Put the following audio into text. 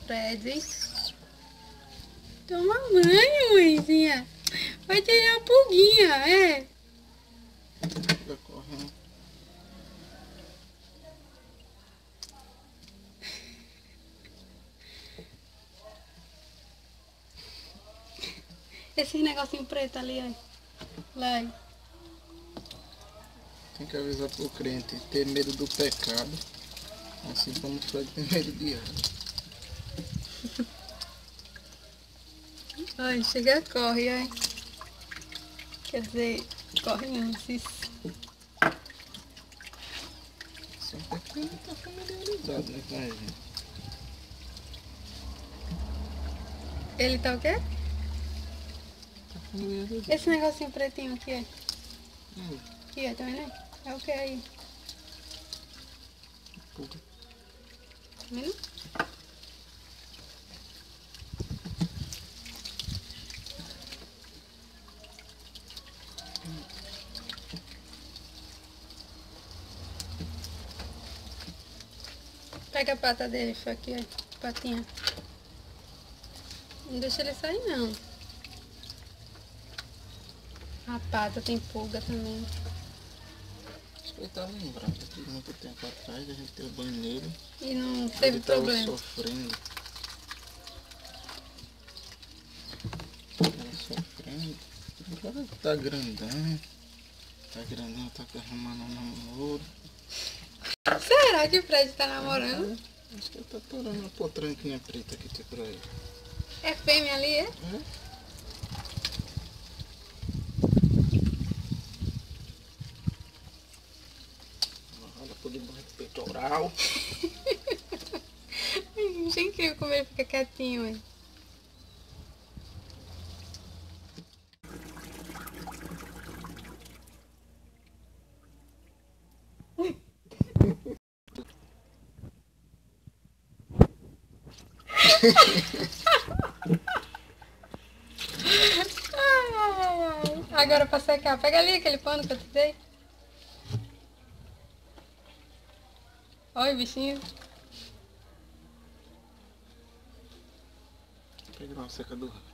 Fred. Toma banho, mãezinha. Vai tirar a pulguinha, é. Fica correndo. Esse negocinho preto ali, ó. Lá. Tem que avisar pro crente ter medo do pecado, assim como o Fred tem medo de água. Ai, chega, corre, ai. Quer dizer, corre não, se... Só que ele tá familiarizado, né, com a gente. Ele tá o quê? Tá familiarizado. Esse negocinho pretinho aqui, é? Hum, Aqui, ó, tá vendo? É o que aí? pulga. Tá vendo? Pega a pata dele, foi aqui, ó. Patinha. Não deixa ele sair, não. A pata tem pulga também. Acho que ele tá lembrando que muito tempo atrás a gente teve banho nele. E não teve Ele tava problema. sofrendo. Tava sofrendo. Agora tá grandão. Tá grandão, tá arrumando um namoro. Será que o Fred tá namorando? Acho que ele tá torando uma potranquinha preta que tem por aí. É fêmea ali, é? Olha por debaixo do peitoral. Gente, é incrível como ele fica quietinho, hein? Ai, ai, ai. Agora pra secar, pega ali aquele pano que eu te dei. Olha o bichinho. Pegar uma secadora.